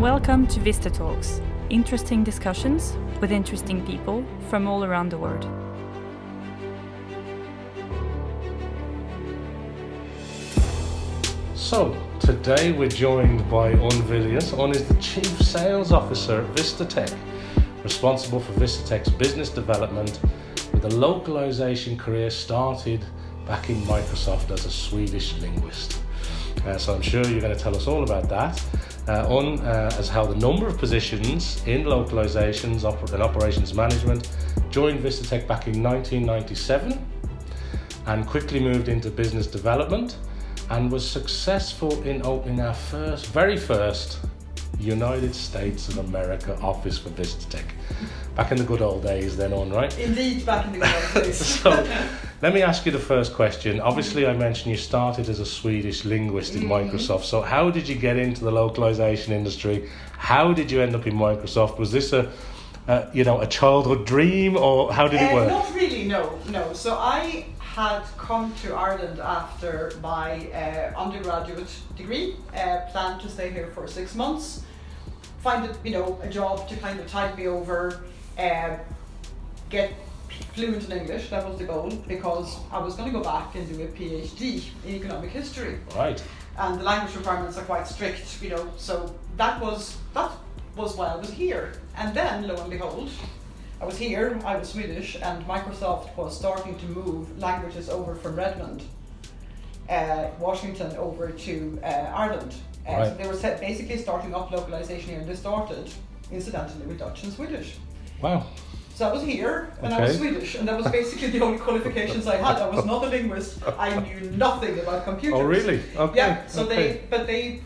Welcome to VistaTalks, interesting discussions with interesting people from all around the world. So, today we're joined by Unn Villius. Unn is the Chief Sales Officer at Vistatec, responsible for Vistatec's business development, with a localization career started back in Microsoft as a Swedish linguist. So I'm sure you're going to tell us all about that. Unn has held a number of positions in localizations and operations management, joined Vistatec back in 1997 and quickly moved into business development and was successful in opening our very first United States of America office for Vistatec. Back in the good old days then on, right? Indeed, back in the good old days. So, let me ask you the first question. Obviously, I mentioned you started as a Swedish linguist in Microsoft. So how did you get into the localization industry? How did you end up in Microsoft? Was this a childhood dream, or how did it work? Not really, no. So I had come to Ireland after my undergraduate degree, planned to stay here for 6 months, find a job to kind of tide me over, get fluent in English. That was the goal, because I was going to go back and do a PhD in economic history. Right. And the language requirements are quite strict, so that was why I was here. And then, lo and behold, I was here, I was Swedish, and Microsoft was starting to move languages over from Redmond, Washington, over to Ireland. Right. So they were basically starting up localization here, and they started, incidentally, with Dutch and Swedish. Wow. So I was here, and I was Swedish, and that was basically the only qualifications I had. I was not a linguist. I knew nothing about computers. Oh, really? Okay. Yeah. So they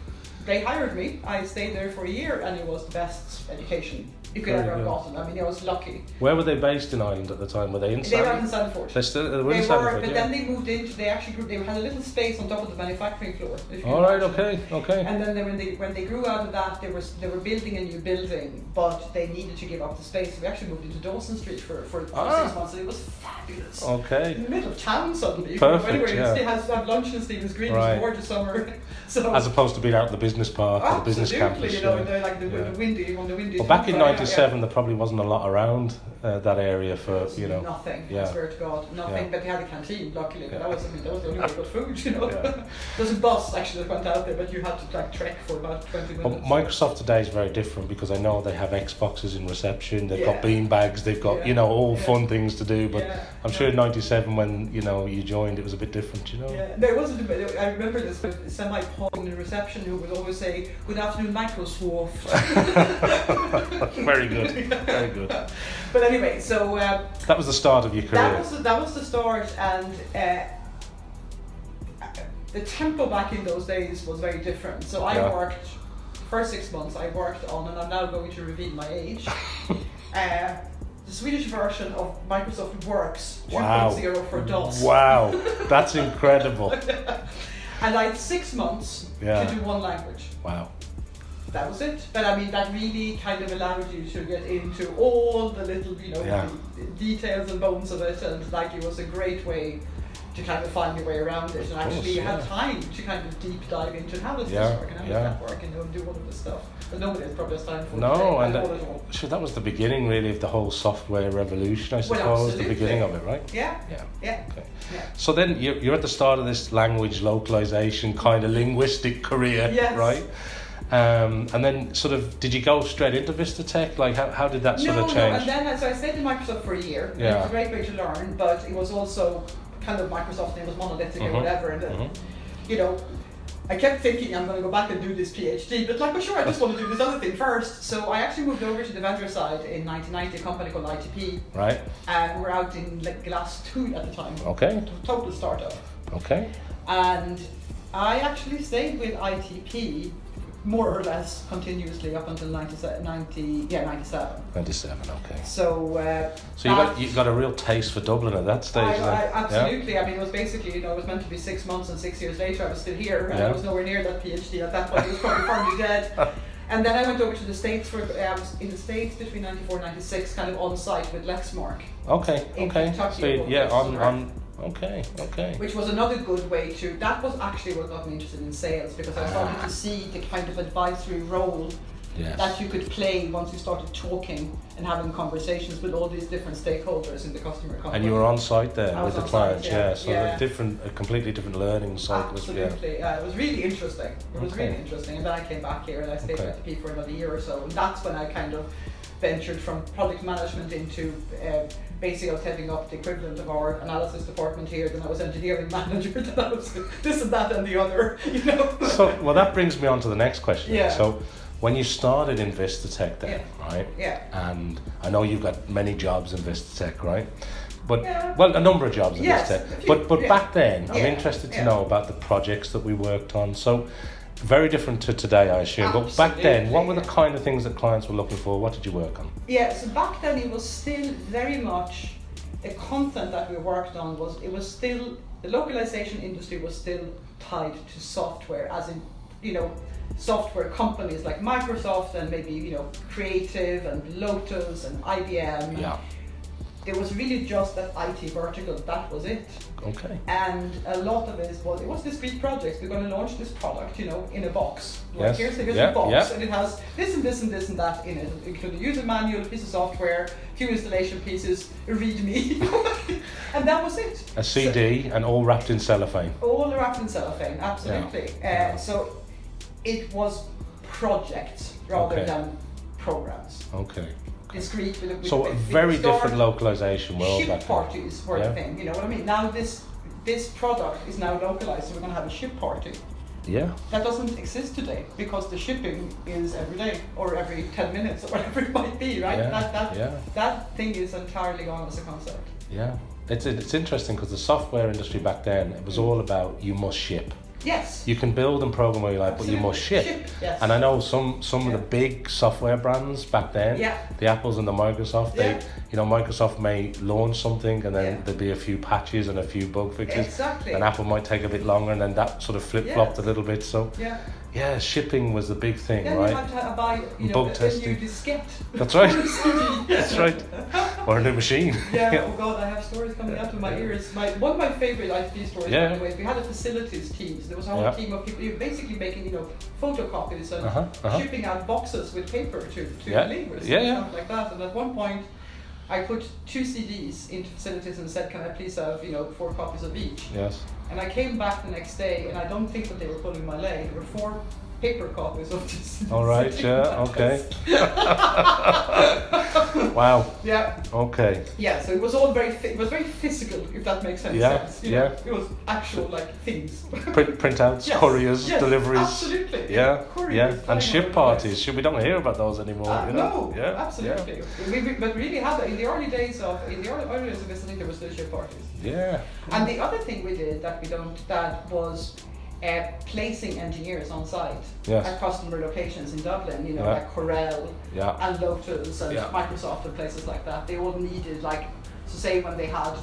hired me. I stayed there for a year, and it was the best education you could ever have gotten. I mean, I was lucky. Where were they based in Ireland at the time? Were they in They were in Sandford. They were in Sandford, but then they moved into. They had a little space on top of the manufacturing floor. All right. Okay. And then when they grew out of that, they were building a new building, but they needed to give up the space. So we actually moved into Dawson Street for 6 months, and it was fabulous. Okay. In the middle of town suddenly. Perfect. Anyway, Yeah. you still have lunch in Stephen's Green. It was gorgeous summer. So as opposed to being out in the business park or the business campus. The windy. Well, back in '97, there probably wasn't a lot around that area for nothing. Yeah. I swear to God, nothing. Yeah. But they had a canteen, luckily. But that was the only way to get food. Yeah. There's a bus actually that went out there, but you had to trek for about 20 minutes. Well, Microsoft today is very different, because I know they have Xboxes in reception. They've got bean bags. They've got all fun things to do. But I'm sure in '97 when you joined, it was a bit different. Yeah, there wasn't. I remember this semi-pun in the reception who would always say, "Good afternoon, Microsoft." Very good, very good. But anyway, so that was the start of your career. That was the start, and the tempo back in those days was very different. So I worked for 6 months. I worked on, and I'm now going to reveal my age. The Swedish version of Microsoft Works 2.0 for DOS. Wow, that's incredible. And I had 6 months to do one language. Wow. That was it. But I mean, that really kind of allowed you to get into all the little, the details and bones of it, and it was a great way to kind of find your way around it. And actually, you had time to kind of deep dive into how does this work and how does that work, and do all of this stuff. But nobody probably has time for it. That was the beginning, really, of the whole software revolution, I suppose. The beginning of it, right? Yeah. Okay. Yeah. So then you're at the start of this language localization kind of linguistic career, right? And then did you go straight into Vistatec? Like how did that sort of change? No, and then so I stayed in Microsoft for a year. Yeah. It was a great way to learn, but it was also kind of Microsoft, and it was monolithic or whatever, and I kept thinking I'm going to go back and do this PhD, but I just want to do this other thing first. So I actually moved over to the vendor side in 1990, a company called ITP. Right. And we're out in Glass 2 at the time. Okay. Total startup. Okay. And I actually stayed with ITP more or less continuously up until 97. 97, okay. So you got a real taste for Dublin at that stage. Absolutely. Yeah? I mean, it was basically, it was meant to be 6 months, and 6 years later I was still here, and I was nowhere near that PhD at that point. It was probably firmly dead. And then I went over to the States I was in the States between 94 and 96, kind of on site with Lexmark. Okay. Kentucky, Okay. Which was another good way that was actually what got me interested in sales, because I started to see the kind of advisory role Yes. that you could play once you started talking and having conversations with all these different stakeholders in the customer company. And you were on site there with the clients, so yeah. a completely different learning cycle. Absolutely, yeah. It was really interesting. It was Okay. really interesting. And then I came back here and I stayed Okay. with the P for another year or so. And that's when I kind of ventured from product management into basically I was heading up the equivalent of our analysis department here. Then I was engineering manager. Then I was this and that and the other. You know. So, well, that brings me on to the next question. Yeah. So, when you started in Vistatec then, right? Yeah. And I know you've got many jobs in Vistatec, right? But Yeah. well, a number of jobs in Yes, Vistatec. a few, But yeah. back then, I'm Yeah, interested to yeah. know about the projects that we worked on. So, very different to today, I assume. But back then, what were the Absolutely, kind of things that clients were looking for? What did you work on? Yeah, so back then it was still very much the content that we worked on was still the localization industry was still tied to software, as in, you know, software companies like Microsoft and maybe, you know, Creative and Lotus and IBM. Yeah. There was really just that IT vertical, that was it. Okay. And a lot of it was discrete projects. We're going to launch this product, you know, in a box. Like Yes. here's Yeah, a box, yeah. and it has this and this and this and that in it, including a user manual, a piece of software, a few installation pieces, a README, and that was it. A CD and all wrapped in cellophane. So, all wrapped in cellophane, absolutely. So it was projects rather Okay. than programs. Okay. Discrete with So a very different localization world ship back then. parties were Yeah. the thing, you know what I mean? Now this product is now localized, so we're going to have a ship party. Yeah. That doesn't exist today because the shipping is every day or every 10 minutes or whatever it might be, right? Yeah, That thing is entirely gone as a concept. Yeah. It's interesting because the software industry back then, it was all about you must ship. Yes. You can build and program where you like, but you must ship. Yes. And I know some of the big software brands back then, Yeah. the Apples and the Microsoft, Yeah. Microsoft may launch something and then Yeah. there'd be a few patches and a few bug fixes. Exactly. And Apple might take a bit longer and then that sort of flip-flopped a little bit. So Yeah. shipping was the big thing, Then right? you had to buy, you know, Bug a new testing. diskette. That's right. for the CD. That's right. Or a new machine. Yeah, oh God, I have stories coming out of my ears. One of my favorite IT stories, Yeah. by the way, we had a facilities team. So there was a whole Yeah. team of people basically making, you know, photocopies and Uh-huh. shipping out boxes with paper to Yeah. linguists Yeah, and yeah. stuff like that. And at one point, I put 2 CDs into facilities and said, "Can I please have, you know, 4 copies of each?" Yes. And I came back the next day, and I don't think that they were pulling my leg. There were 4 paper copies of this. All right, yeah, okay. Wow. Yeah. Okay. Yeah, so it was all it was very physical, if that makes any Yeah, sense. You yeah. know, it was actual like things. Printouts, Yes, couriers, yes, deliveries. absolutely. Yeah, Couriers yeah. flying And ship over the parties. place. We don't hear about those anymore. You know? No, Yeah. absolutely. But really had that in the early days of this, I think there were still ship parties. Yeah. And the other thing we did that was placing engineers on site Yes. at customer locations in Dublin, you know, Yeah. like Corel Yeah. and Lotus and Yeah. Microsoft and places like that. They all needed so say when they had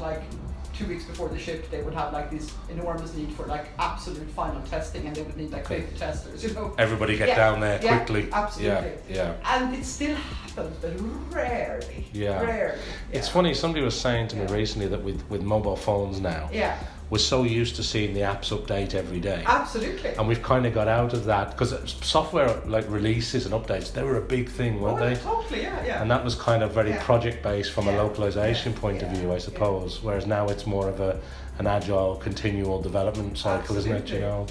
2 weeks before the ship, they would have this enormous need for absolute final testing, and they would need 50 testers, you know. Everybody get Yeah, down there yeah, quickly. absolutely. Yeah. And it still happens, but rarely. Yeah. Rarely. It's yeah. funny, somebody was saying to me Yeah. recently that with mobile phones now, Yeah, we're so used to seeing the apps update every day. absolutely. And we've kind of got out of that because software releases and updates, they were a big thing, weren't they? Totally, yeah. And that was kind of very Yeah. project based from a Yeah. localization Yeah. point of Yeah. view, I suppose. Whereas now it's more of an agile, continual development cycle, isn't it? Absolutely. You know.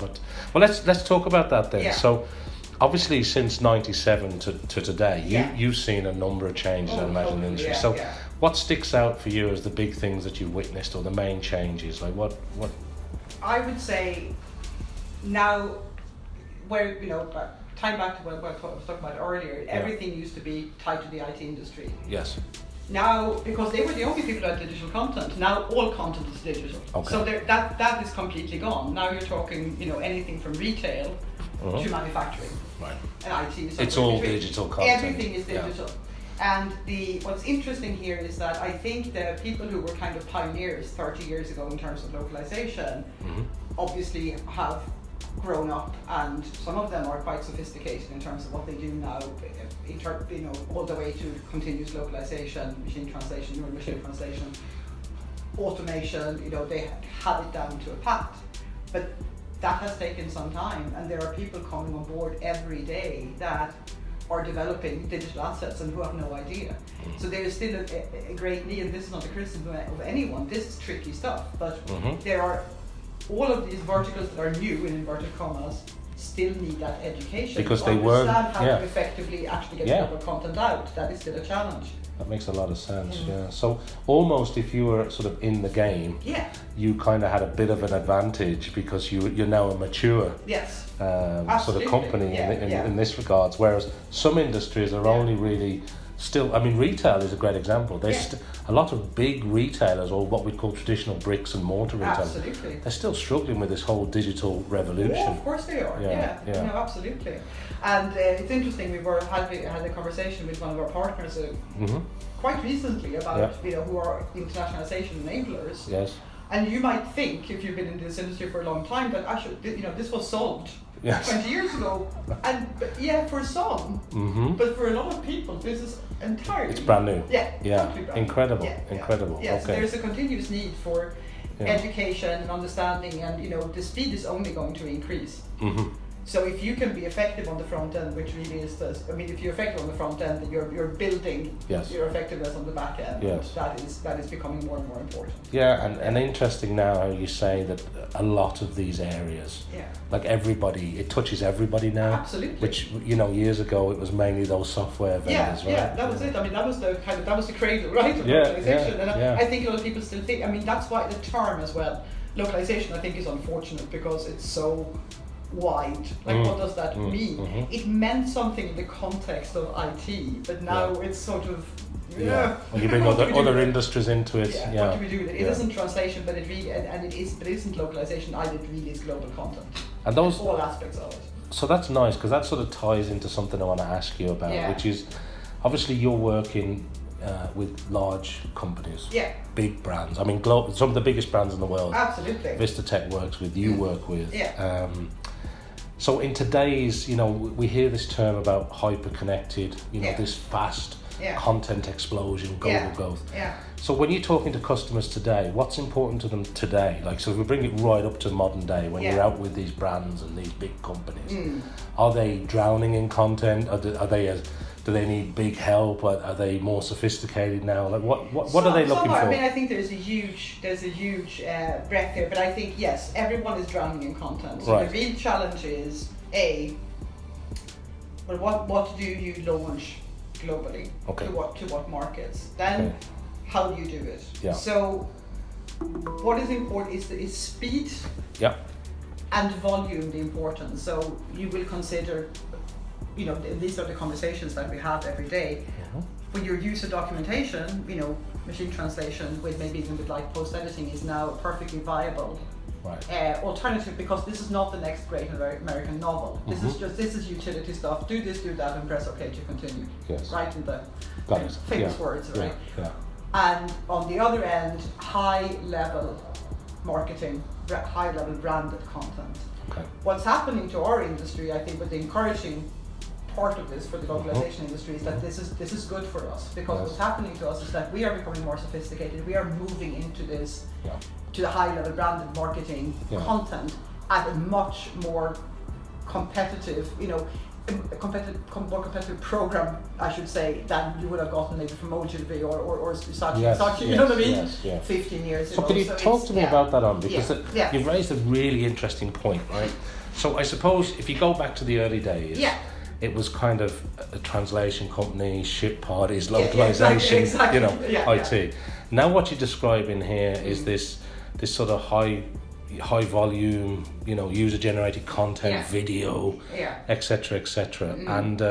But let's talk about that then. Yeah. So, obviously, since '97 to today, Yeah. you've seen a number of changes, I imagine, in the industry. yeah, So, yeah. what sticks out for you as the big things that you've witnessed, or the main changes? Like what? I would say now, where time back to what I was talking about earlier, everything used to be tied to the IT industry. Yes. Now, because they were the only people that had digital content, now all content is digital. Okay. So that is completely gone. Now you're talking, anything from retail to manufacturing Right. and IT. It's all digital content. Everything is Yeah. digital. And what's interesting here is that I think the people who were kind of pioneers 30 years ago in terms of localization obviously have grown up, and some of them are quite sophisticated in terms of what they do now, all the way to continuous localization, machine translation, neural machine translation, automation. They have it down to a pat. But that has taken some time, and there are people coming on board every day that are developing digital assets and who have no idea. So there is still a great need, and this is not a criticism of anyone, this is tricky stuff, but there are all of these verticals that are new, in inverted commas, still need that education because to they weren't understand how to effectively actually get global content out. That is still a challenge. That makes a lot of sense, So almost if you were sort of in the game, you kind of had a bit of an advantage because you're now a mature sort of company in this regards, whereas some industries are only really still, I mean, retail is a great example. There's a lot of big retailers, or what we call traditional bricks and mortar retailers, they're still struggling with this whole digital revolution. Oh, of course they are. No, absolutely. And it's interesting. We had a conversation with one of our partners quite recently about who are internationalization enablers. Yes. And you might think, if you've been in this industry for a long time, that actually, this was solved 20 years ago. And for some, but for a lot of people, this is entirely. It's brand new. Totally brand Incredible. new. Incredible. So there's a continuous need for education and understanding, and the speed is only going to increase. So if you can be effective on the front end, which really is if you're effective on the front end, you're building your effectiveness on the back end. That is becoming more and more important. And interesting now how you say that a lot of these areas, like everybody, it touches everybody now. Absolutely. Which years ago it was mainly those software vendors, right? Yeah, that was it. I mean, that was the cradle, right, of localization. And I think a lot of people still think. I mean, that's why the term as well, localization, I think is unfortunate because it's so wide. Like, what does that mean? It meant something in the context of IT, but now it's sort of when you bring other industries into it. What do we do with it? It isn't translation, but it really but it isn't localization either. It really is global content. And those all aspects of it. So that's nice, because that sort of ties into something I want to ask you about, which is obviously you're working with large companies, big brands. I mean, some of the biggest brands in the world. Absolutely. Vistatec works with, you work with. So in today's, we hear this term about hyper-connected, this fast content explosion, global growth. So when you're talking to customers today, what's important to them today? Like, so if we bring it right up to modern day, when you're out with these brands and these big companies, are they drowning in content? Do they need big help? Are they more sophisticated now? Like, what are they looking for? I mean, I think there's a huge breadth here, but I think yes, everyone is drowning in content. So the real challenge is what do you launch globally? To what markets? Then how do you do it? So what is important is speed. And volume the importance. So you will consider. These are the conversations that we have every day. When your use of documentation, machine translation with maybe even with like post editing is now a perfectly viable alternative, because this is not the next great American novel. This is utility stuff. Do this, do that, and press OK to continue. Right in the famous words, right? And on the other end, high level marketing, high level branded content. What's happening to our industry, I think, with the encouraging part of this for the localization industry is that this is good for us, because what's happening to us is that we are becoming more sophisticated. We are moving into this to the high level branded marketing content at a much more competitive, more competitive program, I should say, than you would have gotten maybe from Ogilvy or Saatchi, you know what I mean? 15 years ago. So could you talk to me about that, because you've raised a really interesting point, right? So I suppose if you go back to the early days, it was kind of a translation company, ship parties, localization, IT. Now what you describe in here is this sort of high volume, user generated content, video, etc. And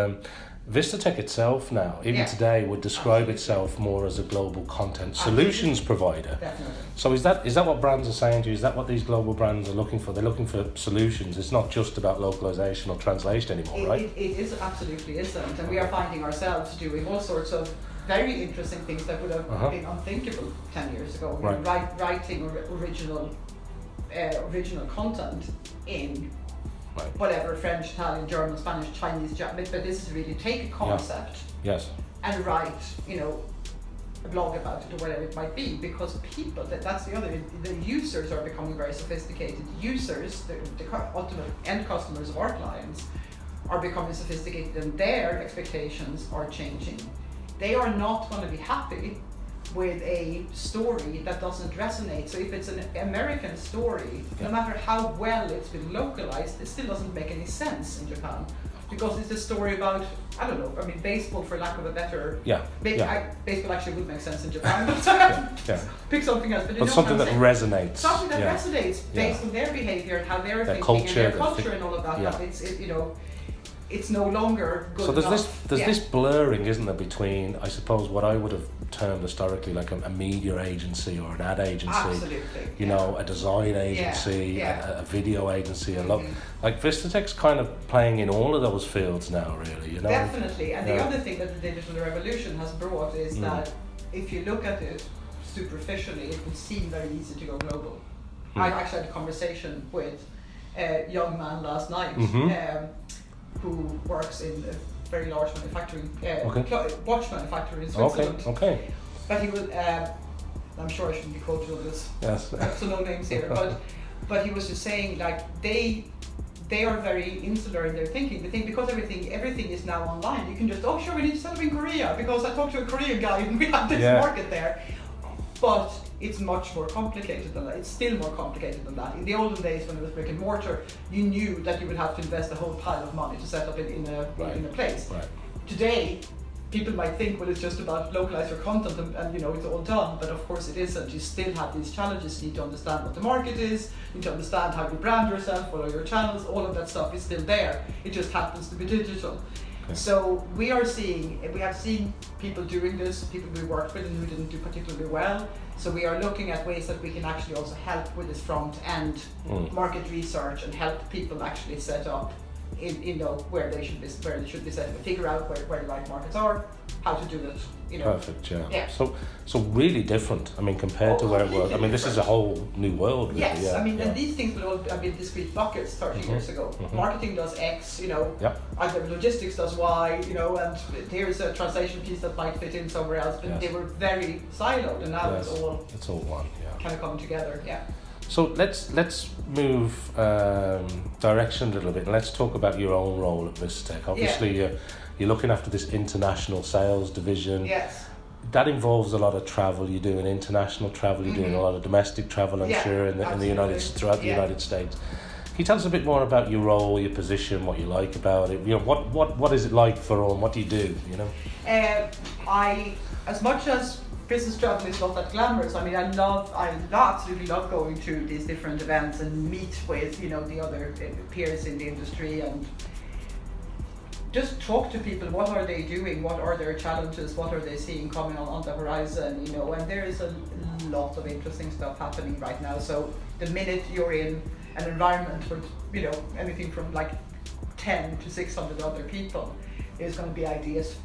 Vistatec itself now, even today, would describe itself more as a global content solutions provider. Definitely. So is that what brands are saying to you? Is that what these global brands are looking for? They're looking for solutions. It's not just about localization or translation anymore, right? It is absolutely isn't, and we are finding ourselves doing all sorts of very interesting things that would have been unthinkable 10 years ago. Writing original content in whatever, French, Italian, German, Spanish, Chinese, Japanese, but this is really take a concept and write, a blog about it or whatever it might be, because people, that's the other, the users are becoming very sophisticated. Users, the ultimate end customers of our clients, are becoming sophisticated and their expectations are changing, they are not going to be happy with a story that doesn't resonate. So if it's an American story, no matter how well it's been localized, it still doesn't make any sense in Japan. Because it's a story about, I don't know, I mean, baseball, for lack of a better... baseball actually would make sense in Japan, but pick something else. But something that resonates. Something that resonates based on their behavior and how they're thinking and their culture and all of that. It's no longer good enough. So there's this blurring, isn't there, between, I suppose, what I would have termed historically like a media agency or an ad agency. Absolutely. You know, a design agency, a video agency, like Vistatec's kind of playing in all of those fields now, really, you know. Definitely. And the other thing that the digital revolution has brought is that if you look at it superficially, it would seem very easy to go global. I actually had a conversation with a young man last night who works in a very large manufacturing, watch manufacturer in Switzerland. Okay. But he was, I'm sure I shouldn't be quoted on this, yes. So no names here, but he was just saying, like, they are very insular in their thinking. They think because everything is now online, you can just, sure, we need to set up in Korea because I talked to a Korean guy and we have this market there. But it's much more complicated than that. It's still more complicated than that. In the olden days, when it was brick and mortar, you knew that you would have to invest a whole pile of money to set up in a place. Right. Today, people might think, well, it's just about localize your content and it's all done. But of course, it isn't. You still have these challenges. You need to understand what the market is. You need to understand how you brand yourself, what are your channels. All of that stuff is still there. It just happens to be digital. So we have seen people doing this, people we worked with and who didn't do particularly well. So we are looking at ways that we can actually also help with this front end market research and help people actually set up where they should be set up, figure out where the right markets are, how to do it. Perfect, yeah. So really different. I mean, compared to where it was. I mean, this is a whole new world. Really. Yes, I mean, and these things will all have been discrete buckets 30 years ago. Marketing does X, either logistics does Y, and here's a translation piece that might fit in somewhere else. But they were very siloed, and now it's all one. Kind of coming together. Yeah. So let's move direction a little bit, and let's talk about your own role at Vistatec. Obviously, you're looking after this international sales division. Yes. That involves a lot of travel. You're doing international travel. You're doing a lot of domestic travel, I'm sure, in the throughout the United States. Can you tell us a bit more about your role, your position, what you like about it? What is it like for Unn? What do you do? I, as much as business travel is not that glamorous. I mean, I absolutely love going to these different events and meet with, the other peers in the industry and just talk to people. What are they doing? What are their challenges? What are they seeing coming on the horizon? And there is a lot of interesting stuff happening right now. So the minute you're in an environment with, anything from like 10 to 600 other people, there's going to be ideas,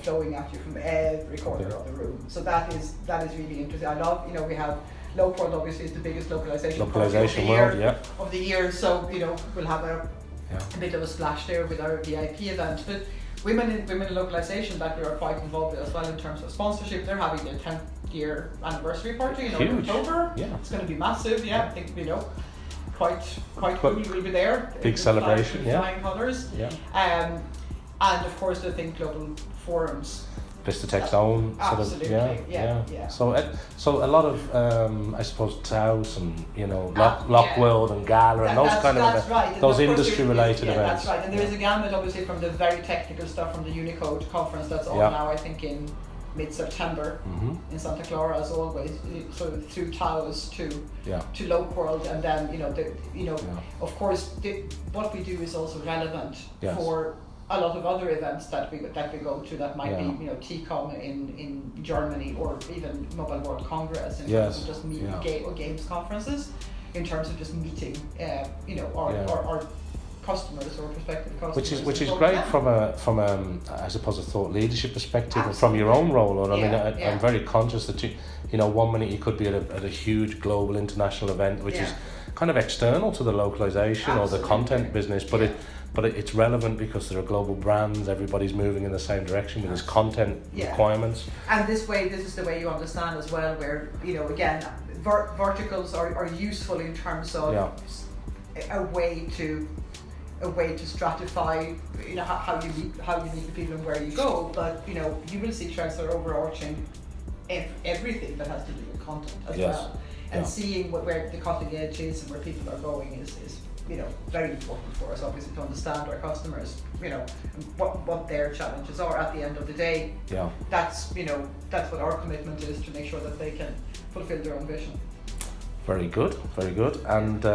flowing at you from every corner of the room. So that is really interesting. I love, we have Local obviously is the biggest localization of the year. So we'll have a bit of a splash there with our VIP event. But women in localization that we are quite involved with as well in terms of sponsorship. They're having their 10th year anniversary party in October. Yeah. It's going to be massive. I think quite cool. We'll be there. Big celebration. Flying colours. Yeah. And of course, the Think Global forums. Vistatec's own sort of, So a lot of, I suppose, Taos and Lockworld and Gala and those kind of those industry-related events. That's right. And there is a gamut, obviously, from the very technical stuff from the Unicode conference that's on now, I think in mid-September in Santa Clara, as always, sort of through Taos to Lockworld, and then of course, what we do is also relevant for a lot of other events that we go to that might be TCOM in Germany or even Mobile World Congress in terms of just games conferences, in terms of just meeting our customers or prospective customers. Which is great from a I suppose a thought leadership perspective and from your own role. I'm very conscious that you 1 minute you could be at a huge global international event which is kind of external to the localization or the content business, but it's relevant because there are global brands, everybody's moving in the same direction with this content requirements. And this is the way you understand as well, where, again, verticals are useful in terms of a way to a way to stratify, how you meet the people and where you go. But you will see trends that are overarching everything that has to do with content as well. And seeing where the cutting edge is and where people are going is very important for us, obviously, to understand our customers, what their challenges are at the end of the day. Yeah. That's what our commitment is, to make sure that they can fulfill their own vision. Very good, very good. And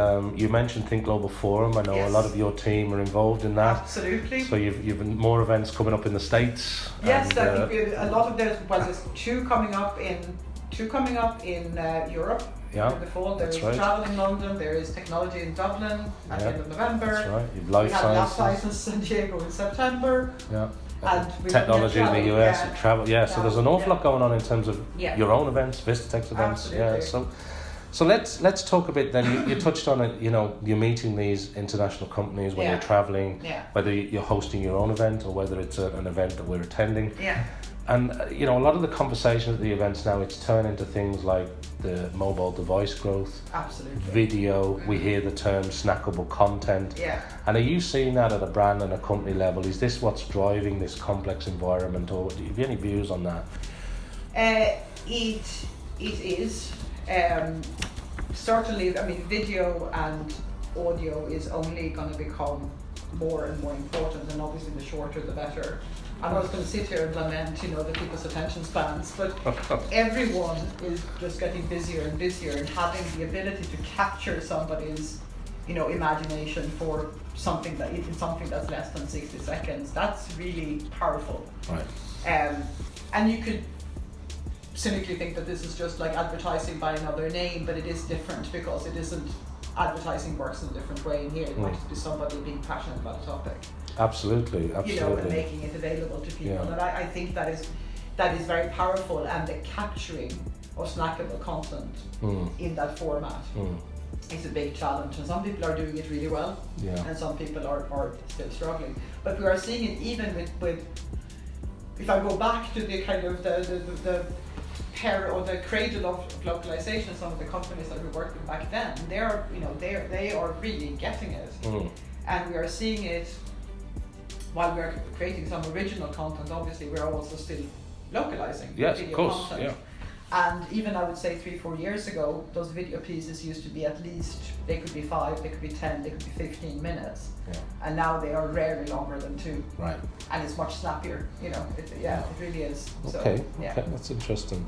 you mentioned Think Global Forum. I know a lot of your team are involved in that. Absolutely. So you've more events coming up in the States. Yes, I think a lot of there's two coming up in Europe. Yeah, in the fall. There is right. travel in London. There is technology in Dublin at the end of November. That's right. You've life we have Lab sciences. Sciences in San Diego in September. Yeah. And technology in the US, and travel. Yeah. So there's an awful lot going on in terms of your own events, Vistatec events. Absolutely. Yeah. So let's talk a bit then. You touched on it. You're meeting these international companies when you're traveling, whether you're hosting your own event or whether it's an event that we're attending. Yeah. And a lot of the conversations at the events now, it's turned into things like the mobile device growth, absolutely, video. We hear the term snackable content. Yeah. And are you seeing that at a brand and a company level? Is this what's driving this complex environment, or do you have any views on that? It is. Certainly, video and audio is only going to become more and more important, and obviously the shorter the better. I'm not going to sit here and lament, the people's attention spans, but everyone is just getting busier and busier, and having the ability to capture somebody's, imagination for something that's less than 60 seconds. That's really powerful. Right. And you could cynically think that this is just like advertising by another name, but it is different, because it isn't. Advertising works in a different way in here. It might be somebody being passionate about a topic. Absolutely. And making it available to people. And I think that is very powerful, and the capturing of snackable content in that format is a big challenge. And some people are doing it really well, and some people are still struggling. But we are seeing it even with if I go back to the kind of the pair or the cradle of localization, some of the companies that we worked with back then, they are really getting it, and we are seeing it while we are creating some original content. Obviously, we are also still localizing video content. Yeah. And even I would say 3-4 years ago, those video pieces used to be at least, they could be 5, they could be 10, they could be 15 minutes. Yeah. And now they are rarely longer than 2. Right. And it's much snappier, it really is. Okay, that's interesting.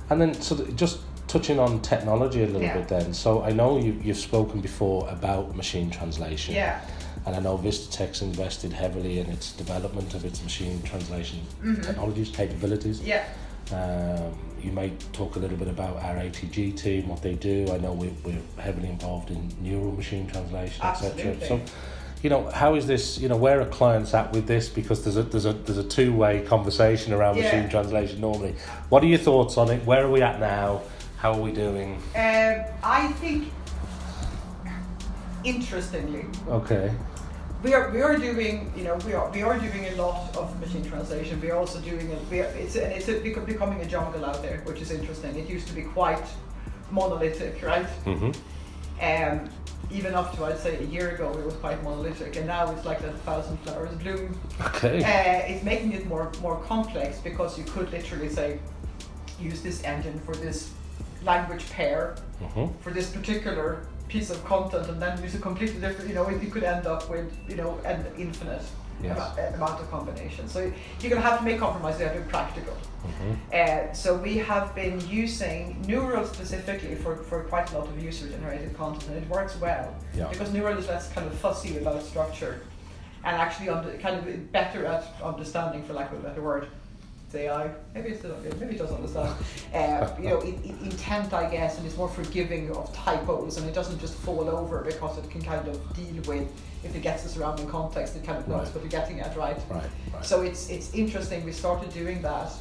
And then, just touching on technology a little bit then. So I know you've spoken before about machine translation. Yeah. And I know Vistatec's invested heavily in its development of its machine translation technologies, capabilities. Yeah. You may talk a little bit about our ATG team, what they do. I know we're heavily involved in neural machine translation, etc. So, how is this? Where are clients at with this? Because there's a two-way conversation around machine translation normally. What are your thoughts on it? Where are we at now? How are we doing? I think, interestingly, we are doing a lot of machine translation. We are also doing it's becoming a jungle out there, which is interesting. It used to be quite monolithic, right? Mm-hmm. Even up to, I'd say, a year ago, it was quite monolithic, and now it's like 1,000 flowers bloom. Okay. It's making it more complex, because you could literally say, use this engine for this language pair, for this particular piece of content, and then use a completely different, you could end up with, an infinite amount of combinations. So you're going to have to make compromises. You have to be practical. So we have been using Neural specifically for quite a lot of user-generated content, and it works well, because Neural is less kind of fussy about structure, and actually kind of better at understanding, for lack of a better word. AI, maybe it does understand, intent, I guess, and it's more forgiving of typos, and it doesn't just fall over, because it can kind of deal with, if it gets the surrounding context, it kind of knows what you're getting at, right? So it's interesting. We started doing that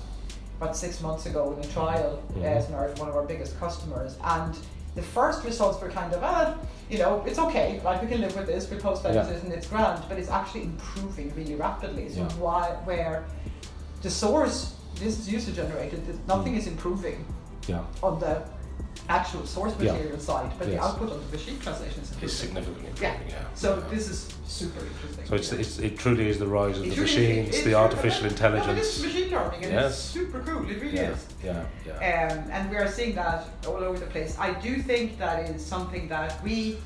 about 6 months ago in a trial as one of our biggest customers, and the first results were kind of, it's okay, right? We can live with this, we post that and it's grand, but it's actually improving really rapidly. So where the source, this is user generated, nothing is improving on the actual source material side, but the Yes. output of the machine translation is improving. It's significantly Yeah. improving, yeah. So this is super interesting. So it truly is the rise of It the really machines, is. the artificial No, intelligence. it's machine learning, and Yes. it's super cool. It really Yeah, is. yeah. And we are seeing that all over the place. I do think that is something that we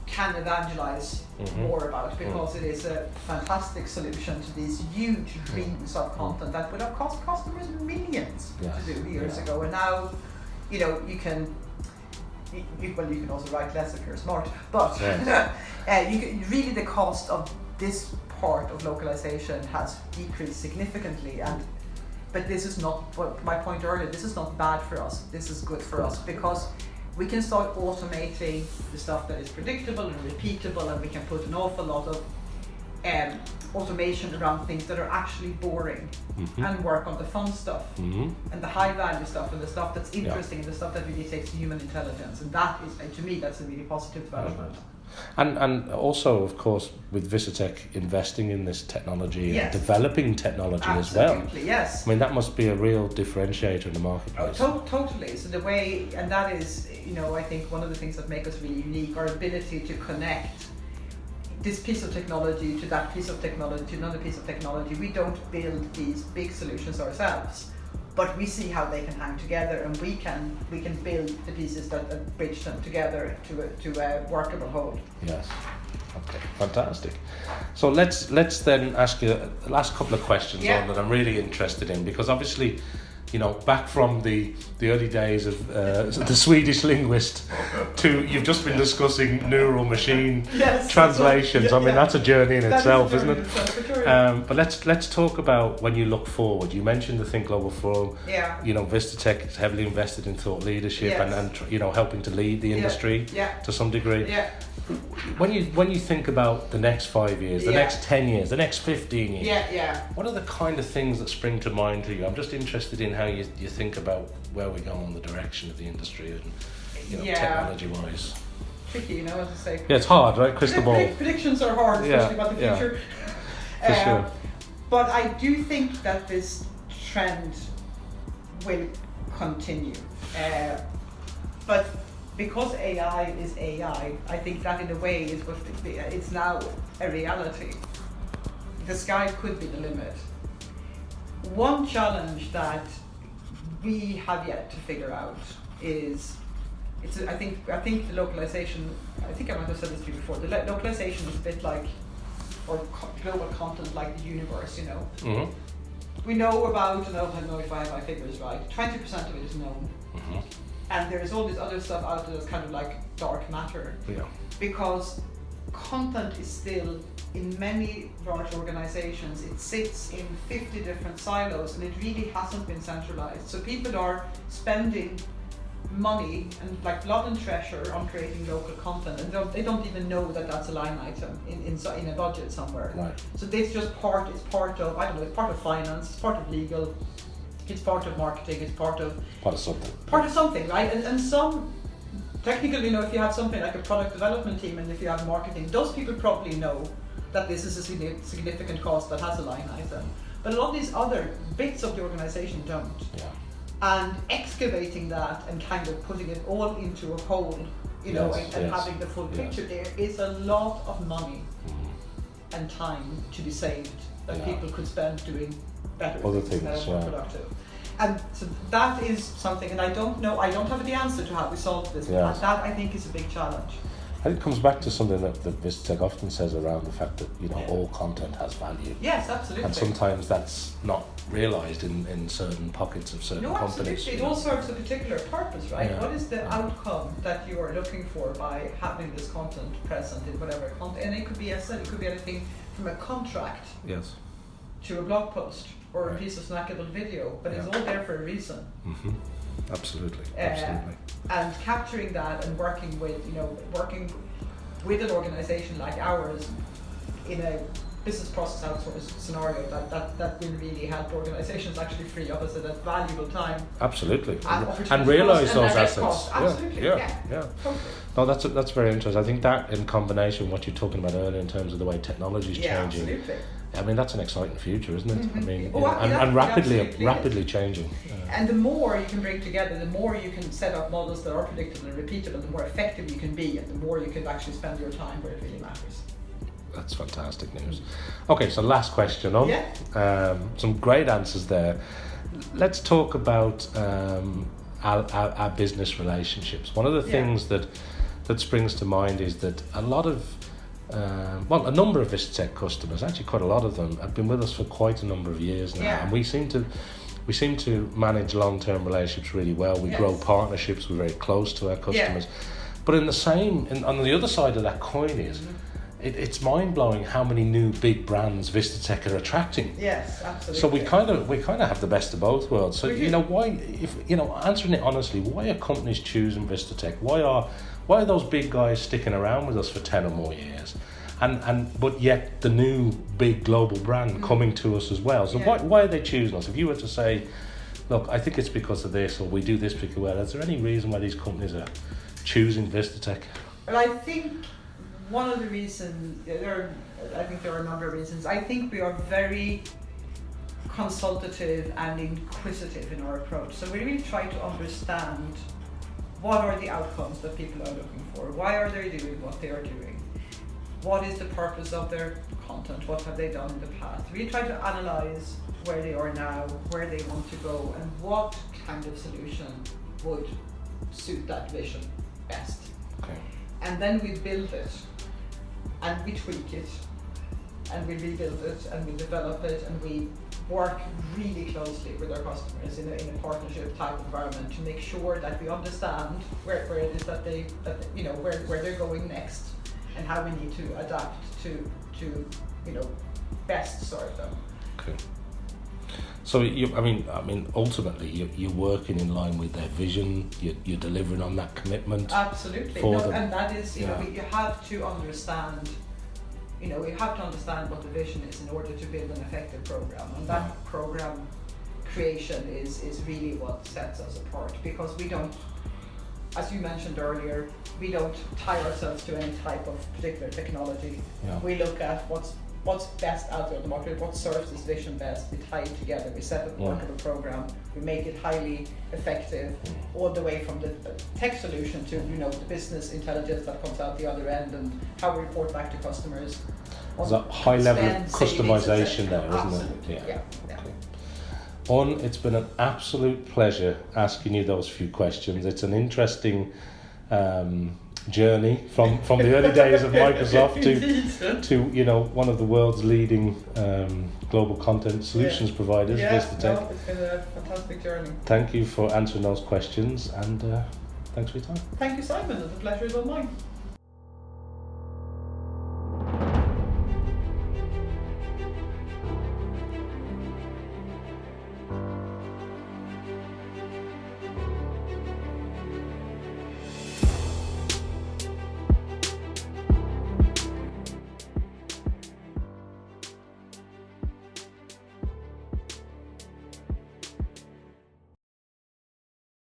can evangelize more about, because it is a fantastic solution to these huge dreams of content that would have cost customers millions to do years ago. And now, you know, you can also write less if you're smart, but really the cost of this part of localization has decreased significantly. But this is not, what my point earlier, this is not bad for us, this is good for us, because we can start automating the stuff that is predictable and repeatable, and we can put an awful lot of automation around things that are actually boring and work on the fun stuff and the high value stuff and the stuff that's interesting and the stuff that really takes human intelligence. And that is, to me, that's a really positive development. And also, of course, with Vistatec investing in this technology and developing technology as well. Absolutely, yes. I mean, that must be a real differentiator in the marketplace. Totally. So the way, and that is, you know, I think one of the things that make us really unique, our ability to connect this piece of technology to that piece of technology to another piece of technology. We don't build these big solutions ourselves, but we see how they can hang together, and we can build the pieces that bridge them together to a workable whole. Yes. Okay. Fantastic. So let's then ask you the last couple of questions on that I'm really interested in, because obviously, you know, back from the early days of the Swedish linguist to you've just been discussing neural machine translations. I mean, that's a journey in itself, isn't it? But let's talk about when you look forward. You mentioned the Think Global Forum. Yeah. You know, Vistatec is heavily invested in thought leadership and you know, helping to lead the industry to some degree. Yeah. When you think about the next 5 years, the next 10 years, the next 15 years, what are the kind of things that spring to mind to you? I'm just interested in how you think about where we're going in the direction of the industry and, you know, technology-wise. Tricky, you know, as I say. Yeah, it's hard, right? Crystal ball. Predictions are hard, especially about the future. For sure. But I do think that this trend will continue. But because AI is AI, I think that in a way is what it's now a reality. The sky could be the limit. One challenge that we have yet to figure out is, I think the localization, I think I might have said this to you before, the localization is a bit like, or global content like the universe, you know. We know about, and I don't know if I have my figures right, 20% of it is known. And there's all this other stuff out there that's kind of like dark matter. Yeah. Because content is still, in many large organizations, it sits in 50 different silos, and it really hasn't been centralized. So people are spending money and like blood and treasure on creating local content, and they don't even know that that's a line item in a budget somewhere. Right. So it's just it's part of, I don't know, it's part of finance, it's part of legal, it's part of marketing, it's part of something. Part of something, right? And some, technically, you know, if you have something like a product development team and if you have marketing, those people probably know that this is a significant cost that has a line item. But a lot of these other bits of the organization don't. Yeah. And excavating that and kind of putting it all into a whole, you know, and having the full picture, there is a lot of money and time to be saved that people could spend doing better things that are more productive. And so that is something, and I don't have the answer to how we solve this, but that I think is a big challenge. And it comes back to something that Vistatec often says around the fact that, you know, all content has value. Yes, absolutely. And sometimes that's not realised in certain pockets of certain companies. Absolutely. It all serves a particular purpose, right? Yeah. What is the outcome that you are looking for by having this content present in whatever content? And it could be, as I said, it could be anything from a contract to a blog post or a piece of snackable video, but it's all there for a reason. Absolutely. And capturing that and working with an organization like ours in a business process outsourced scenario that will really help organizations actually free up as that valuable time. Absolutely. And realise those assets. Absolutely. Yeah. Totally. No, that's very interesting. I think that in combination with what you're talking about earlier in terms of the way technology is changing. Absolutely. I mean, that's an exciting future, isn't it? I mean, Oh, and absolutely rapidly changing. And the more you can bring together, the more you can set up models that are predictable and repeatable, the more effective you can be, and the more you can actually spend your time where it really matters. That's fantastic news. Okay, so last question on. Yeah. Some great answers there. Let's talk about our business relationships. One of the things that springs to mind is that a lot of a number of Vistatec customers, actually quite a lot of them, have been with us for quite a number of years now, and we seem to manage long-term relationships really well. We grow partnerships. We're very close to our customers. But on the other side of that coin is, it's mind-blowing how many new big brands Vistatec are attracting. Yes, absolutely. So we kind of have the best of both worlds. So answering it honestly, why are companies choosing Vistatec? Why are those big guys sticking around with us for 10 or more years? But yet the new big global brand coming to us as well. So why are they choosing us? If you were to say, look, I think it's because of this, or we do this particular well, is there any reason why these companies are choosing Vistatec? Well, I think one of the reasons, there are a number of reasons. I think we are very consultative and inquisitive in our approach. So we really try to understand what are the outcomes that people are looking for. Why are they doing what they are doing? What is the purpose of their content? What have they done in the past? We try to analyze where they are now, where they want to go, and what kind of solution would suit that vision best. Okay. And then we build it, and we tweak it, and we rebuild it, and we develop it, and we work really closely with our customers in a partnership type environment to make sure that we understand where it is that where they're going next, and how we need to adapt to best serve them. Okay. So ultimately you're working in line with their vision. You're delivering on that commitment. Absolutely. And that is you have to understand. We have to understand what the vision is in order to build an effective program, and that program creation is really what sets us apart, because we don't, as you mentioned earlier, we don't tie ourselves to any type of particular technology. Yeah. We look at what's best out there in the market, what serves this vision best. We tie it together. We set up a workable program. We make it highly effective, all the way from the tech solution to the business intelligence that comes out the other end, and how we report back to customers. There's a high level of customization there, isn't Absolutely. it? Yeah. Okay. Unn, it's been an absolute pleasure asking you those few questions. It's an interesting journey from the early days of Microsoft to one of the world's leading global content solutions providers, Vistatec. It's been a fantastic journey. Thank you for answering those questions, and thanks for your time. Thank you, Simon. The pleasure is all mine.